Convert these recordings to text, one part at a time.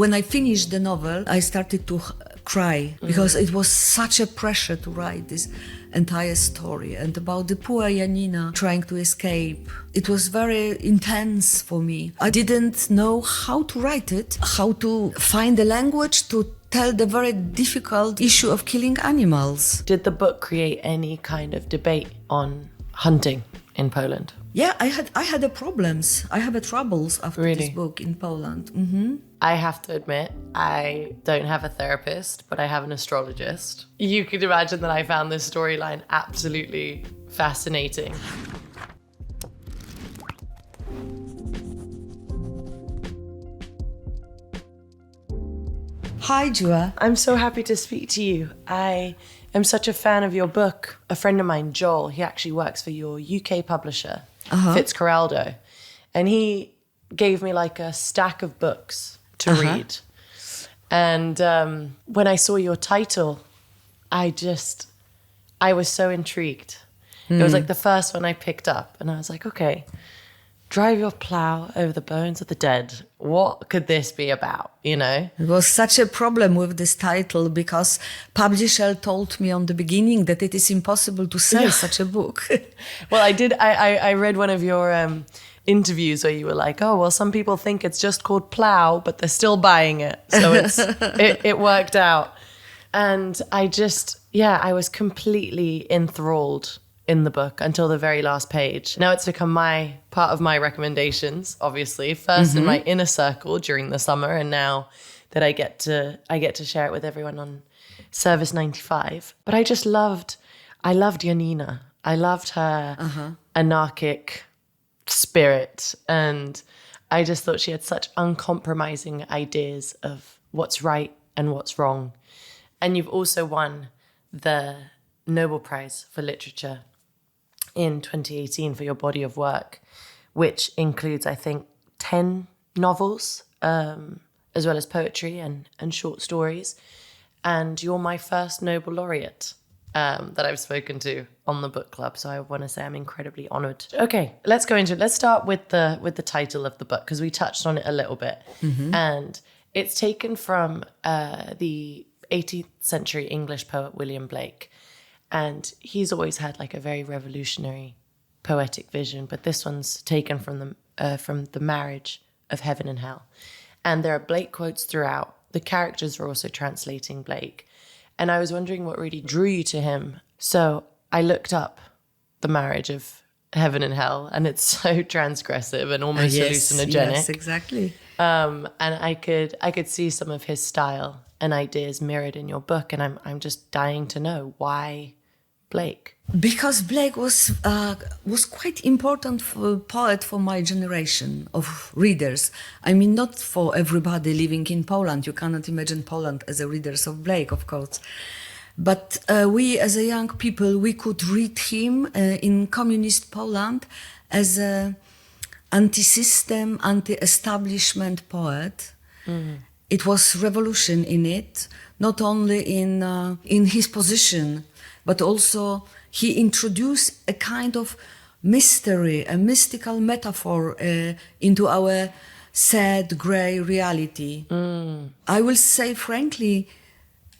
when I finished the novel, I started to cry because it was such a pressure to write this entire story and about the poor Janina trying to escape. It was very intense for me. I didn't know how to write it, how to find the language to tell the very difficult issue of killing animals. Did the book create any kind of debate on hunting in Poland? Yeah, I had the problems. I had the troubles after Really? this book in Poland. I have to admit, I don't have a therapist, but I have an astrologist. You could imagine that I found this storyline absolutely fascinating. Hi, Dua. I'm so happy to speak to you. I am such a fan of your book. A friend of mine, Joel, he actually works for your UK publisher, Fitzcarraldo, and he gave me like a stack of books to read. And when I saw your title, I was so intrigued. It was like the first one I picked up, and I was like, okay, drive your plow over the bones of the dead. What could this be about, you know? It was such a problem with this title because publisher told me on the beginning that it is impossible to sell such a book. Well, I read one of your interviews where you were like, oh, well, some people think it's just called Plow, but they're still buying it. So it worked out. And I was completely enthralled in the book until the very last page. Now it's become part of my recommendations, obviously. First in my inner circle during the summer, and now that I get to share it with everyone on Service95. But I loved Janina. I loved her anarchic spirit, and I just thought she had such uncompromising ideas of what's right and what's wrong. And you've also won the Nobel Prize for Literature in 2018 for your body of work, which includes, I think, 10 novels, as well as poetry and short stories. And you're my first Nobel laureate that I've spoken to on the book club. So I want to say I'm incredibly honored. Okay, let's start with the title of the book, because we touched on it a little bit. And it's taken from the 18th century English poet William Blake. And he's always had like a very revolutionary poetic vision, but this one's taken from the marriage of heaven and hell. And there are Blake quotes throughout. The characters are also translating Blake. And I was wondering what really drew you to him. So I looked up the marriage of heaven and hell, and it's so transgressive and almost hallucinogenic. Yes, exactly. And I could see some of his style and ideas mirrored in your book, and I'm just dying to know why Blake. Because Blake was quite important poet for my generation of readers. I mean, not for everybody living in Poland. You cannot imagine Poland as a readers of Blake, of course. But we, as a young people, we could read him in communist Poland as a anti-system, anti-establishment poet. It was revolution in it, not only in his position, but also he introduced a kind of mystery, a mystical metaphor into our sad, grey reality. I will say frankly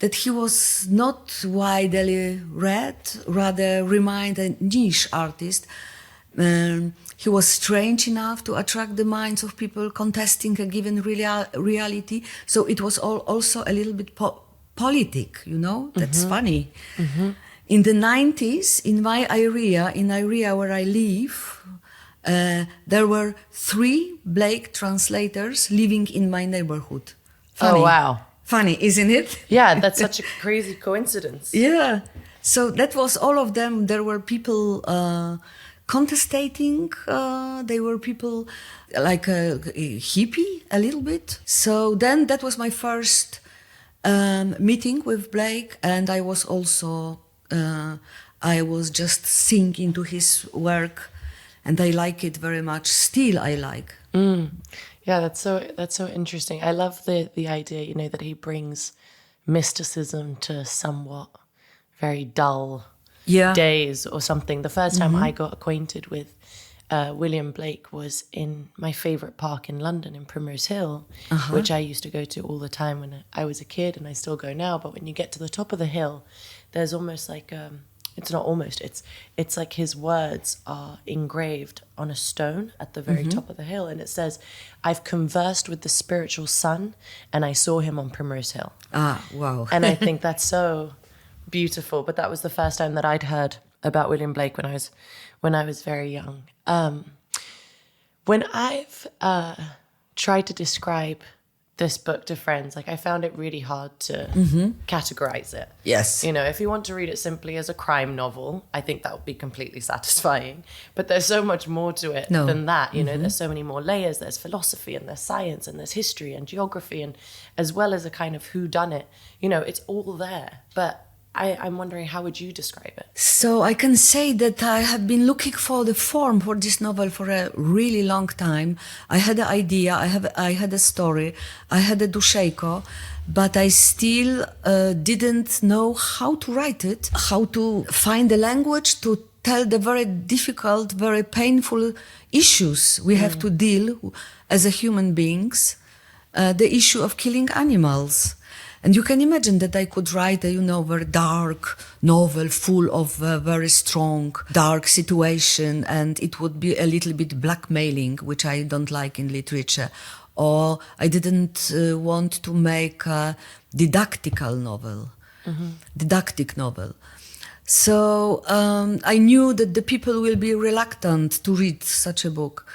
that he was not widely read, rather remained a niche artist. He was strange enough to attract the minds of people contesting a given reality. So it was also a little bit politic, you know? That's funny. In the 90s, in my area where I live, there were 3 Blake translators living in my neighborhood. Funny. Oh, wow. Funny, isn't it? Yeah, that's such a crazy coincidence. Yeah. So that was all of them. There were people contestating. They were people like a hippie a little bit. So then that was my first meeting with Blake, and I was also I was just seeing into his work, and I like it very much. Still, I like. Yeah, that's so interesting. I love the idea, you know, that he brings mysticism to somewhat very dull days or something. The first time I got acquainted with William Blake was in my favorite park in London, in Primrose Hill, which I used to go to all the time when I was a kid, and I still go now. But when you get to the top of the hill, there's almost like it's not almost, it's like his words are engraved on a stone at the very top of the hill, and it says, "I've conversed with the spiritual sun, and I saw him on Primrose Hill." Ah, wow. And I think that's so beautiful. But that was the first time that I'd heard about William Blake when I was very young. When I've tried to describe this book to friends, like I found it really hard to categorize it. Yes. You know, if you want to read it simply as a crime novel, I think that would be completely satisfying. But there's so much more to it than that. You know, there's so many more layers. There's philosophy and there's science and there's history and geography, and as well as a kind of whodunit. You know, it's all there. But I'm wondering, how would you describe it? So I can say that I have been looking for the form for this novel for a really long time. I had an idea, I had a story, I had a duszejko, but I still didn't know how to write it, how to find the language to tell the very difficult, very painful issues we have to deal as a human beings, the issue of killing animals. And you can imagine that I could write a, very dark novel full of very strong, dark situation, and it would be a little bit blackmailing, which I don't like in literature. Or I didn't want to make a didactic novel. So I knew that the people will be reluctant to read such a book.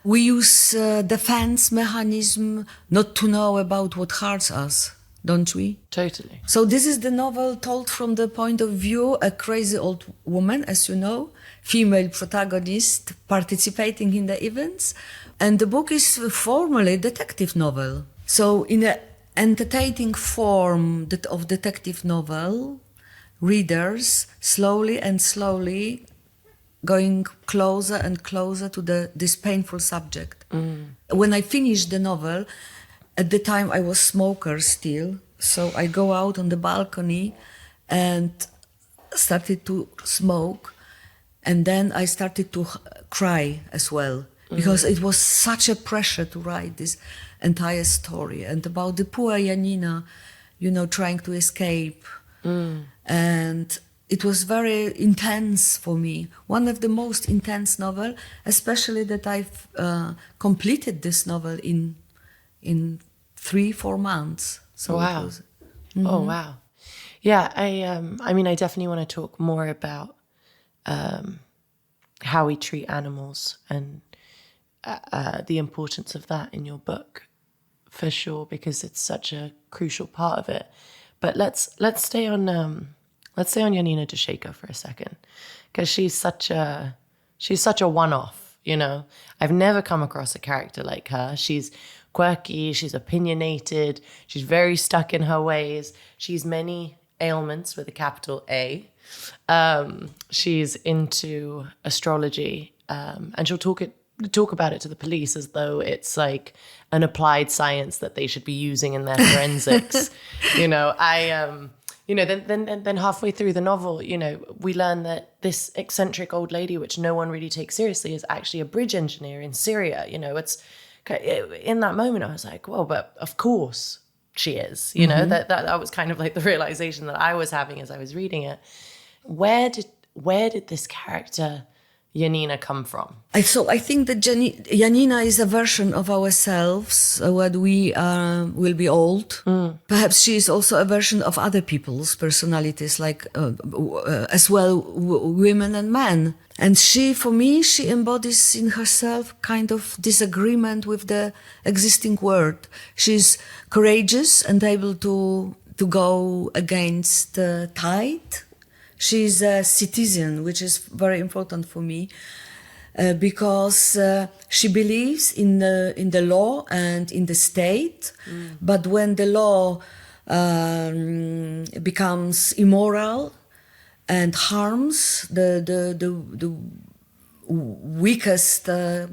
We use defense mechanism not to know about what hurts us. Don't we? Totally. So this is the novel told from the point of view a crazy old woman, as you know, female protagonist participating in the events. And the book is formally a detective novel. So in an entertaining form of detective novel, readers slowly and slowly going closer and closer to this painful subject. When I finished the novel, at the time I was smoker still, so I go out on the balcony and started to smoke, and then I started to cry as well, because it was such a pressure to write this entire story and about the poor Janina, trying to escape. And it was very intense for me. One of the most intense novel, especially that I've completed this novel in 3-4 months. So wow. It was, Oh, wow. Yeah, I mean, I definitely want to talk more about how we treat animals and the importance of that in your book, for sure, because it's such a crucial part of it. But let's stay on Janina Duszejko for a second, because she's such a one-off. I've never come across a character like her. She's quirky, she's opinionated, she's very stuck in her ways. She's many ailments with a capital A. She's into astrology, and she'll talk about it to the police as though it's like an applied science that they should be using in their forensics. Then halfway through the novel, we learn that this eccentric old lady, which no one really takes seriously, is actually a bridge engineer in Syria. It's in that moment I was like, well, but of course she is. That was kind of like the realization that I was having as I was reading it. Where did this character Janina come from? I think that Janina is a version of ourselves when we will be old. Perhaps she is also a version of other people's personalities, like as well women and men. And for me, she embodies in herself kind of disagreement with the existing world. She's courageous and able to go against the tide. She's a citizen, which is very important for me, because she believes in the law and in the state. But when the law becomes immoral and harms the weakest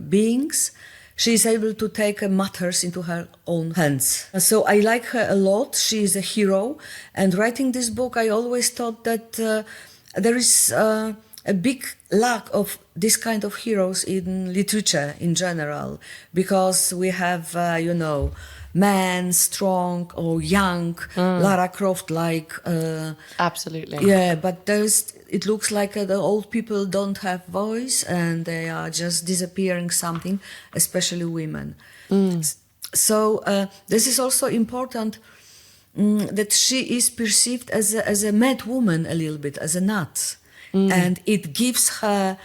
beings, she is able to take matters into her own hands. So I like her a lot. She is a hero. And writing this book, I always thought that there is a a big lack of this kind of heroes in literature in general, because we have, men, strong or young, Lara Croft like. Absolutely. Yeah, but it looks like the old people don't have voice and they are just disappearing something, especially women. So this is also important that she is perceived as a mad woman a little bit, as a nut. And it gives her,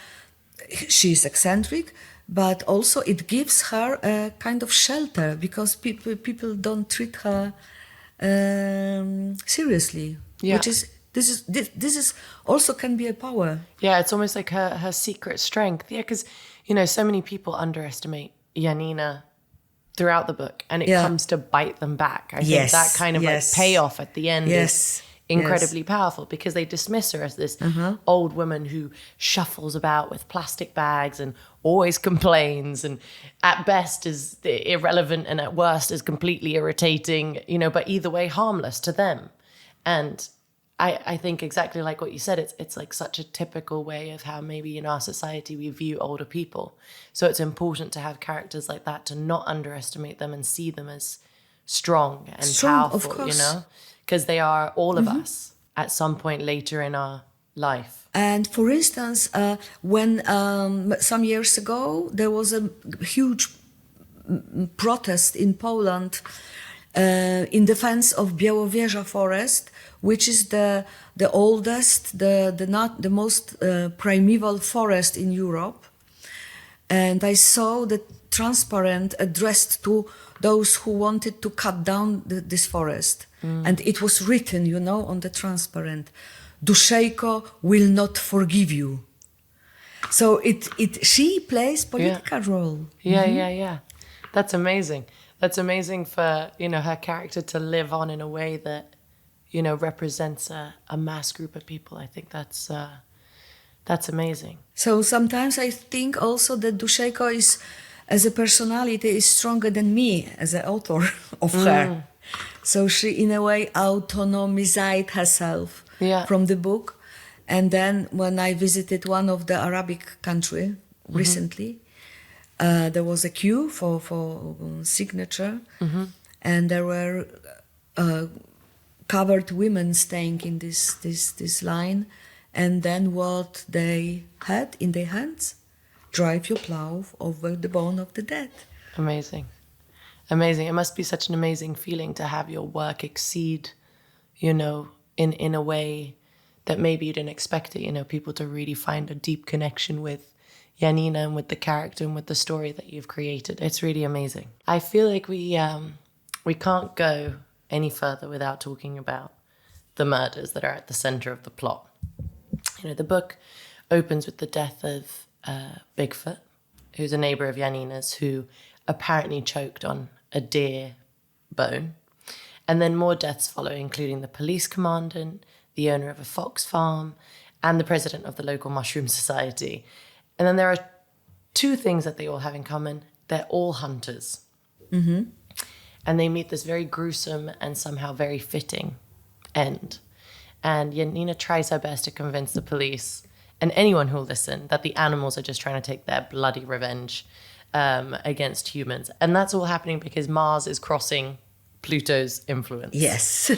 she's eccentric, but also it gives her a kind of shelter, because people don't treat her seriously. Yeah. This is also can be a power. Yeah, it's almost like her secret strength. Yeah, because, so many people underestimate Janina throughout the book, and it comes to bite them back. I think that kind of like payoff at the end is incredibly powerful, because they dismiss her as this old woman who shuffles about with plastic bags and always complains, and at best is irrelevant and at worst is completely irritating, but either way harmless to them. And I think exactly like what you said, it's like such a typical way of how maybe in our society we view older people. So it's important to have characters like that, to not underestimate them and see them as strong and powerful, because they are all of us at some point later in our life. And for instance, when some years ago there was a huge protest in Poland in defense of Białowieża forest, which is the oldest, the most primeval forest in Europe. And I saw the transparent addressed to those who wanted to cut down this forest. And it was written, on the transparent, Duszejko will not forgive you. So she plays political role. Yeah. That's amazing. That's amazing for, her character to live on in a way that, represents a mass group of people. I think that's amazing. So sometimes I think also that Duszejko is, as a personality, is stronger than me as an author of her. So she, in a way, autonomized herself from the book. And then when I visited one of the Arabic country recently, there was a queue for signature, and there were covered women staying in this line, and then what they had in their hands, drive your plow over the bone of the dead. Amazing. It must be such an amazing feeling to have your work exceed, in a way that maybe you didn't expect it, people to really find a deep connection with Janina and with the character and with the story that you've created. It's really amazing. I feel like we can't go any further without talking about the murders that are at the center of the plot. The book opens with the death of Bigfoot, who's a neighbor of Janina's, who apparently choked on a deer bone. And then more deaths follow, including the police commandant, the owner of a fox farm, and the president of the local mushroom society. And then there are two things that they all have in common. They're all hunters. And they meet this very gruesome and somehow very fitting end. And Janina tries her best to convince the police and anyone who'll listen that the animals are just trying to take their bloody revenge against humans. And that's all happening because Mars is crossing Pluto's influence. Yes.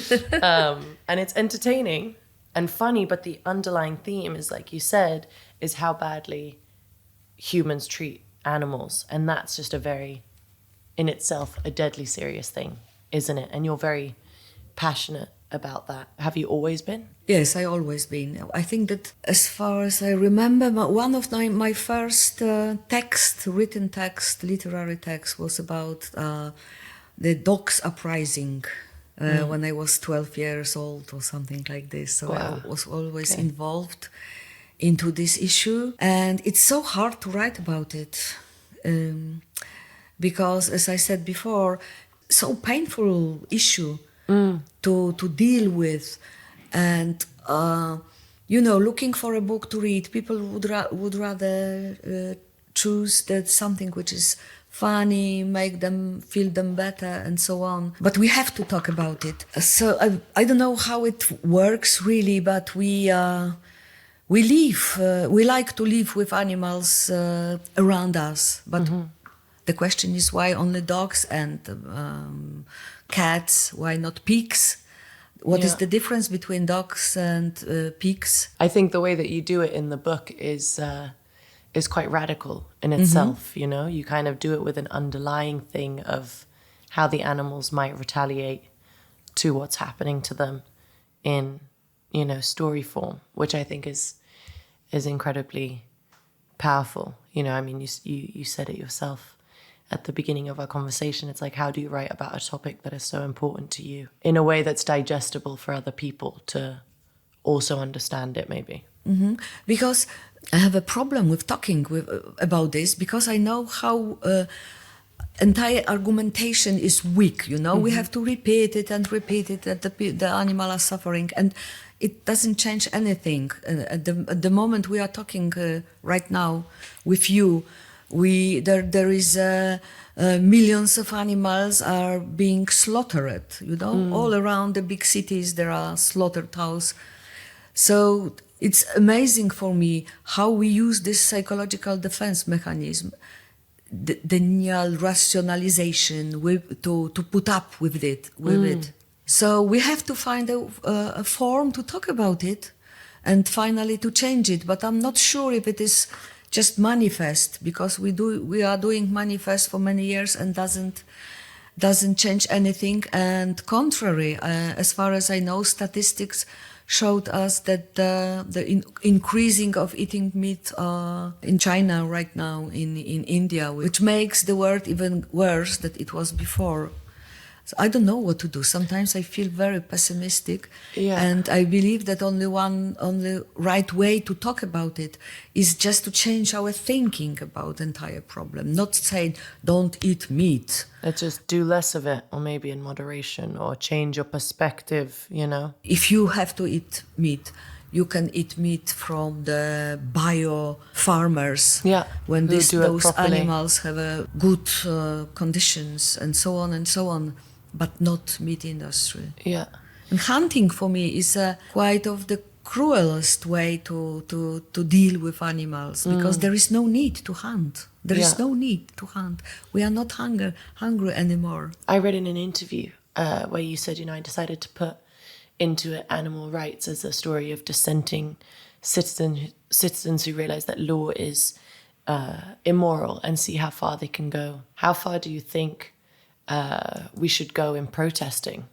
And it's entertaining and funny, but the underlying theme is, like you said, is how badly humans treat animals. And that's just in itself, a deadly serious thing, isn't it? And you're very passionate about that. Have you always been? Yes, I always been. I think that as far as I remember, one of my first written text, literary text, was about the dogs uprising when I was 12 years old or something like this. So wow. I was always involved into this issue. And it's so hard to write about it because, as I said before, so painful issue to deal with. And, looking for a book to read, people would rather choose that something which is funny, make them feel them better, and so on. But we have to talk about it. So I don't know how it works really, but we we like to live with animals around us, but the question is why only dogs and cats? Why not pigs? What is the difference between dogs and pigs? I think the way that you do it in the book is quite radical in itself. You know, you kind of do it with an underlying thing of how the animals might retaliate to what's happening to them in, you know, story form, which I think is incredibly powerful. You know, I mean, you said it yourself at the beginning of our conversation. It's like, how do you write about a topic that is so important to you in a way that's digestible for other people to also understand it, maybe? Because I have a problem with talking about this, because I know how entire argumentation is weak, you know. We have to repeat it that the animal are suffering, and it doesn't change anything. At the moment we are talking right now with you, there is millions of animals are being slaughtered, you know. All around the big cities there are slaughterhouses. So it's amazing for me how we use this psychological defense mechanism, the denial rationalization, to put up with it. So we have to find a form to talk about it and finally to change it. But I'm not sure if it is just manifest, because we are doing manifest for many years and doesn't change anything. And contrary, as far as I know, statistics showed us that the increasing of eating meat in China right now, in India, which makes the world even worse than it was before. So I don't know what to do. Sometimes I feel very pessimistic, and I believe that only right way to talk about it is just to change our thinking about the entire problem. Not saying don't eat meat. Let's just do less of it, or maybe in moderation, or change your perspective, you know? If you have to eat meat, you can eat meat from the bio farmers. Yeah, when those animals have good conditions and so on, but not meat industry. Yeah. And hunting for me is quite of the cruelest way to deal with animals, because there is no need to hunt. There is no need to hunt. We are not hungry anymore. I read in an interview where you said, you know, I decided to put into it animal rights as a story of dissenting citizens who realize that law is immoral and see how far they can go. How far do you think we should go in protesting,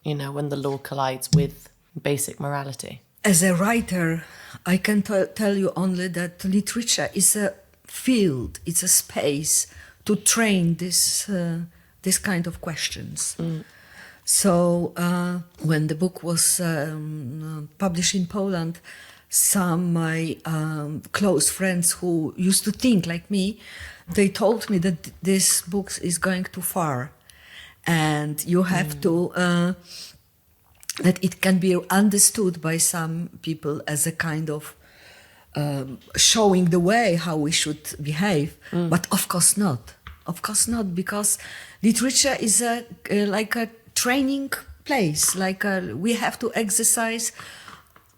you know, when the law collides with basic morality? As a writer, I can tell you only that literature is a field, it's a space to train this kind of questions. So when the book was published in Poland, some my close friends who used to think like me, they told me that this book is going too far, and you have to that it can be understood by some people as a kind of showing the way how we should behave, but of course not. Of course not, because literature is like a training place. Like we have to exercise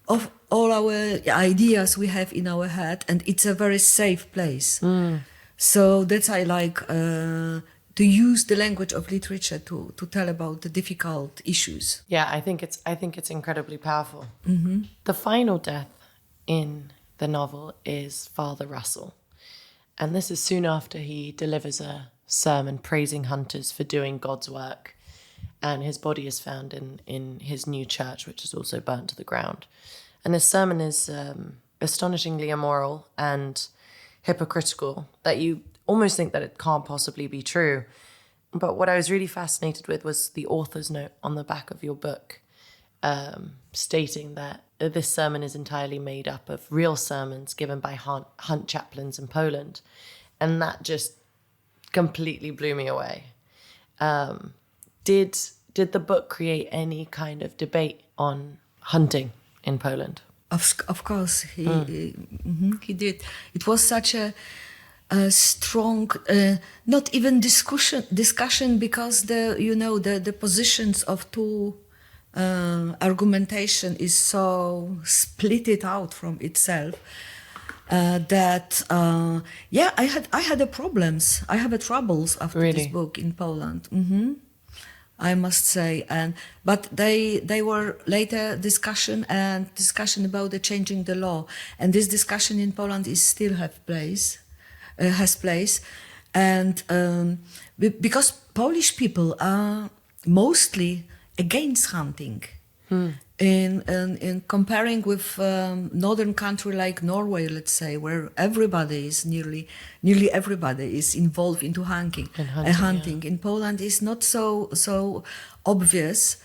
of all our ideas we have in our head, and it's a very safe place. So that's I like to use the language of literature to tell about the difficult issues. Yeah, I think it's incredibly powerful. The final death in the novel is Father Russell, and this is soon after he delivers a sermon praising hunters for doing God's work, and his body is found in his new church, which is also burnt to the ground. And this sermon is astonishingly immoral and hypocritical, that you almost think that it can't possibly be true. But what I was really fascinated with was the author's note on the back of your book, stating that this sermon is entirely made up of real sermons given by hunt chaplains in Poland. And that just completely blew me away. Did the book create any kind of debate on hunting in Poland? Of course, he did. It was such a strong, not even discussion, because the positions of two argumentation is so split it out from itself that I had a problems. I have a troubles after this Really? book in Poland. I must say, but they were later discussion about the changing the law, and this discussion in Poland is still has place, and because Polish people are mostly against hunting. In comparing with northern country like Norway, let's say, where nearly everybody is involved into hunting. Hunting. In Poland is not so obvious,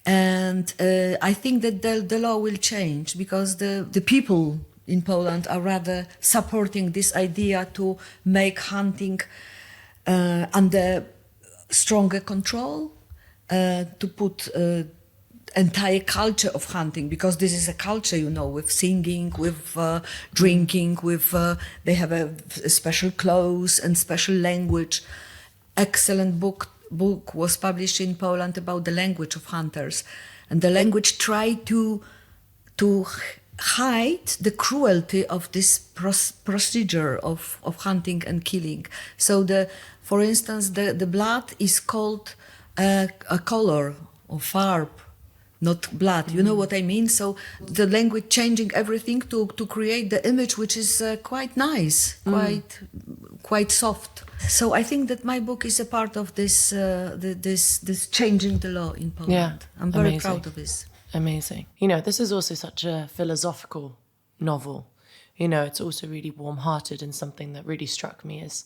and I think that the law will change because the people in Poland are rather supporting this idea to make hunting under stronger control, to put entire culture of hunting, because this is a culture, with singing, with drinking, with they have a special clothes and special language. Excellent book was published in Poland about the language of hunters, and the language tried to hide the cruelty of this procedure of hunting and killing. So for instance, the blood is called a color or farb, not blood. You know what I mean? So the language changing everything to create the image, which is quite nice, quite soft. So I think that my book is a part of this this changing the law in Poland. Yeah, I'm very amazing. proud of this. Amazing. This is also such a philosophical novel. It's also really warm-hearted, and something that really struck me is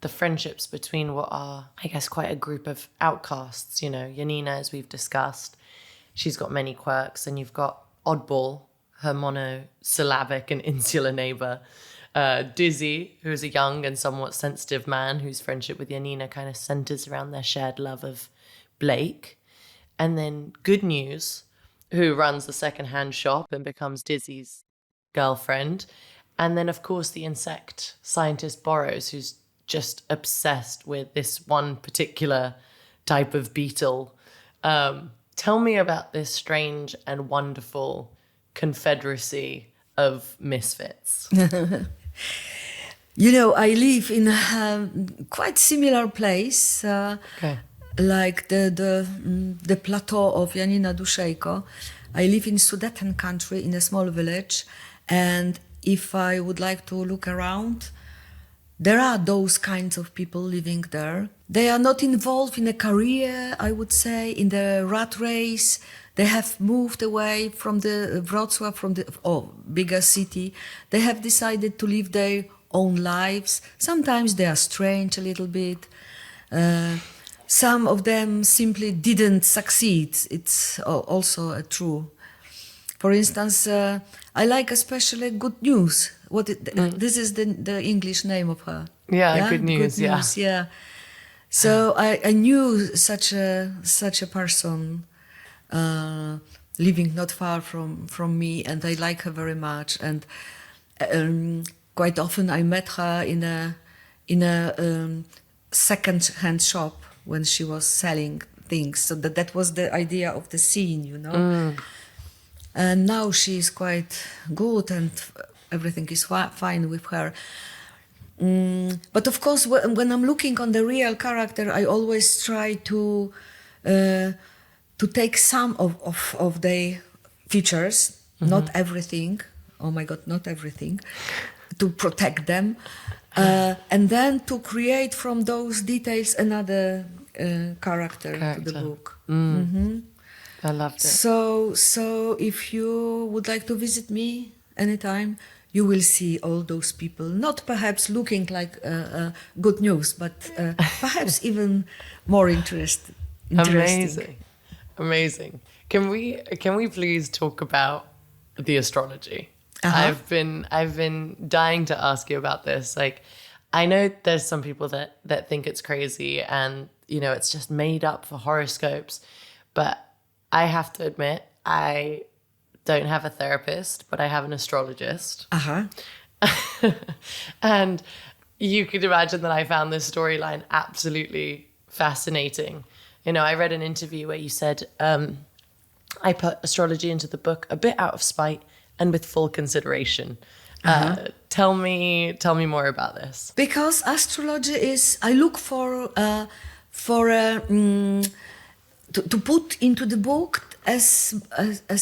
the friendships between what are, I guess, quite a group of outcasts. Janina, as we've discussed, she's got many quirks, and you've got Oddball, her monosyllabic and insular neighbor, Dizzy, who is a young and somewhat sensitive man whose friendship with Janina kind of centers around their shared love of Blake. And then Good News, who runs the secondhand shop and becomes Dizzy's girlfriend. And then, of course, the insect scientist Burrows, who's just obsessed with this one particular type of beetle. Tell me about this strange and wonderful confederacy of misfits. I live in a quite similar place, like the plateau of Janina Duszejko. I live in Sudeten country, in a small village, and if I would like to look around, there are those kinds of people living there. They are not involved in a career, I would say, in the rat race. They have moved away from the Wrocław, from the bigger city. They have decided to live their own lives. Sometimes they are strange a little bit. Some of them simply didn't succeed. It's also true. For instance, I like especially Good News. This is the English name of her. Yeah? Good News. Yeah. So I knew such a person living not far from me, and I like her very much. And quite often I met her in a second-hand shop when she was selling things. So that was the idea of the scene, And now she is quite good, and everything is fine with her. But of course, when I'm looking on the real character, I always try to take some of their features, not everything. Oh my God, not everything. To protect them, and then to create from those details another character to the book. I loved it. So if you would like to visit me anytime, you will see all those people, not perhaps looking like Good News, but perhaps even more interesting. Amazing. Can we please talk about the astrology? I've been dying to ask you about this. Like, I know there's some people that think it's crazy and it's just made up for horoscopes, but I have to admit, I don't have a therapist, but I have an astrologist. And you could imagine that I found this storyline absolutely fascinating. I read an interview where you said I put astrology into the book a bit out of spite and with full consideration. Tell me more about this. Because astrology is, I look to put into the book as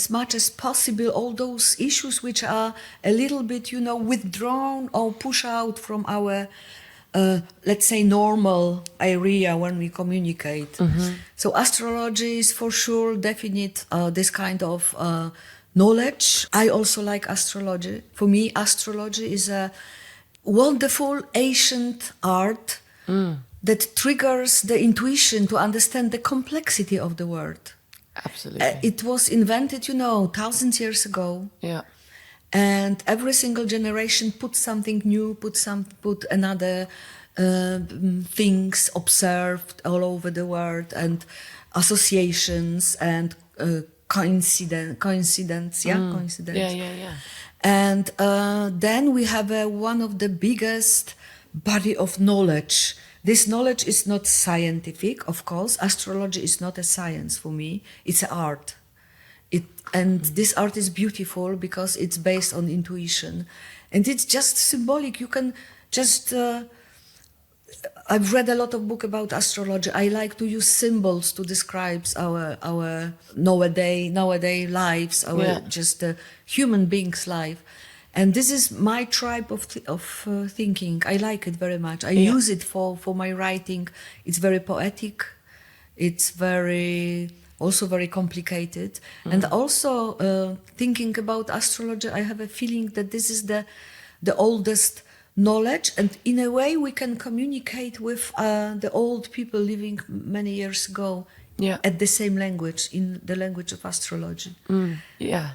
much as possible all those issues which are a little bit, withdrawn or push out from our, let's say, normal area when we communicate. So astrology is for sure definite this kind of knowledge. I also like astrology. For me, astrology is a wonderful ancient art that triggers the intuition to understand the complexity of the world. Absolutely. It was invented, thousands years ago. Yeah. And every single generation put something new, put another things observed all over the world, and associations and coincidence. Yeah. And then we have one of the biggest body of knowledge. This knowledge is not scientific, of course. Astrology is not a science for me. It's an art. This art is beautiful because it's based on intuition. And it's just symbolic. You can just... I've read a lot of books about astrology. I like to use symbols to describe our nowadays lives, just human beings' life. And this is my type of thinking. I like it very much. I use it for my writing. It's very poetic. It's also very complicated. And also thinking about astrology, I have a feeling that this is the oldest knowledge, and in a way we can communicate with the old people living many years ago at the same language, in the language of astrology.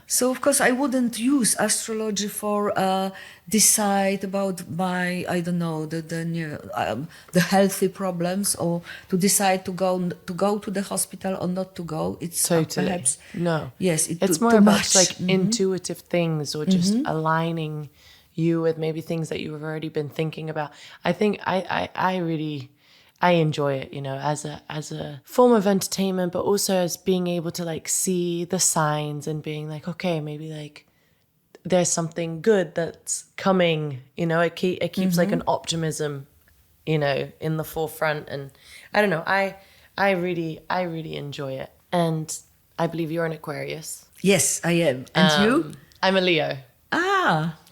So of course I wouldn't use astrology for decide about my, I don't know, the healthy problems, or to decide to go to the hospital or not to go. It's totally perhaps no. Yes, it's more about like intuitive things, or just aligning you with maybe things that you have already been thinking about. I think I really enjoy it, as a form of entertainment, but also as being able to like see the signs and being like, okay, maybe like there's something good that's coming. It keeps like an optimism, in the forefront. And I don't know, I really enjoy it. And I believe you're an Aquarius. Yes, I am. And you? I'm a Leo.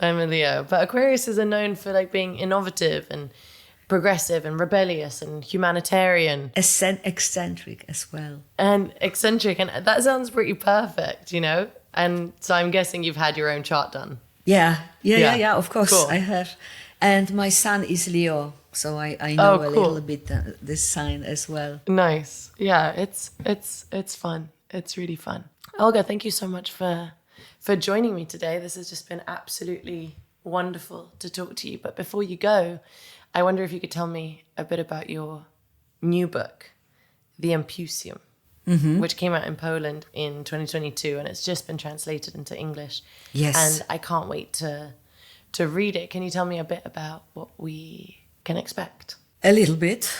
I'm a Leo, but Aquariuses are known for like being innovative and progressive and rebellious and humanitarian. Eccentric as well. And eccentric, and that sounds pretty perfect, And so I'm guessing you've had your own chart done. Yeah, of course. Cool. I have. And my son is Leo, so I know a little bit this sign as well. Nice. Yeah, it's fun. It's really fun. Olga, thank you so much for joining me today. This has just been absolutely wonderful to talk to you. But before you go, I wonder if you could tell me a bit about your new book, The Impusium, which came out in Poland in 2022, and it's just been translated into English. Yes. And I can't wait to read it. Can you tell me a bit about what we can expect? A little bit.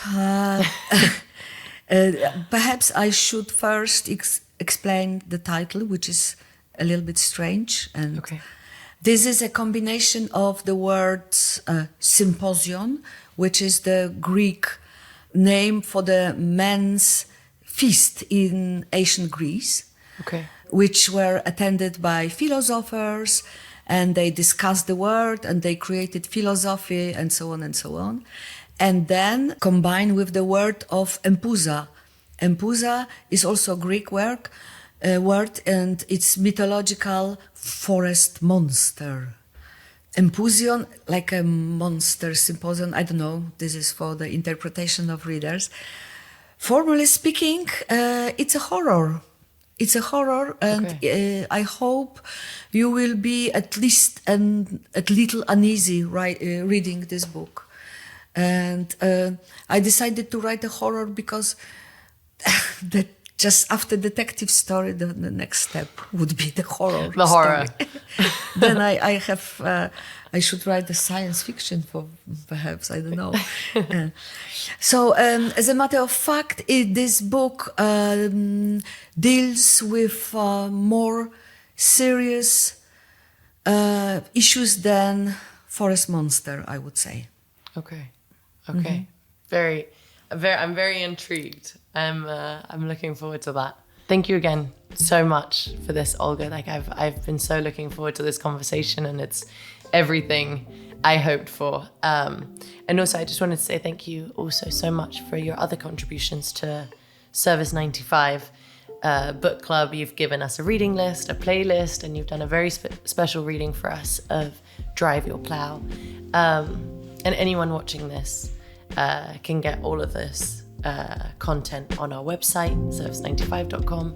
Perhaps I should first explain the title, which is a little bit strange. And this is a combination of the words symposium, which is the Greek name for the men's feast in ancient Greece, which were attended by philosophers, and they discussed the world and they created philosophy and so on and so on. And then combined with the word of empusa. Empusa is also a Greek word, and it's mythological forest monster. Empusion, like a monster symposium, I don't know, this is for the interpretation of readers. Formally speaking, it's a horror. It's a horror, and I hope you will be at least a little uneasy reading this book. And I decided to write a horror because the just after detective story, the next step would be the horror. The horror. Then I should write the science fiction for perhaps, I don't know. So as a matter of fact, this book deals with more serious issues than Forest Monster, I would say. Okay. I'm very intrigued. I'm looking forward to that. Thank you again so much for this, Olga. Like I've been so looking forward to this conversation, and it's everything I hoped for. And also I just wanted to say thank you also so much for your other contributions to Service95 Book Club. You've given us a reading list, a playlist, and you've done a very special reading for us of Drive Your Plow. And anyone watching this can get all of this content on our website, service95.com,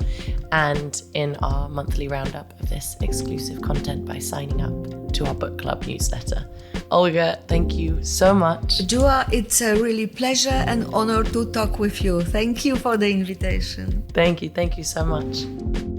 and in our monthly roundup of this exclusive content by signing up to our book club newsletter. Olga, thank you so much. Dua, it's a really pleasure and honor to talk with you. Thank you for the invitation. Thank you so much.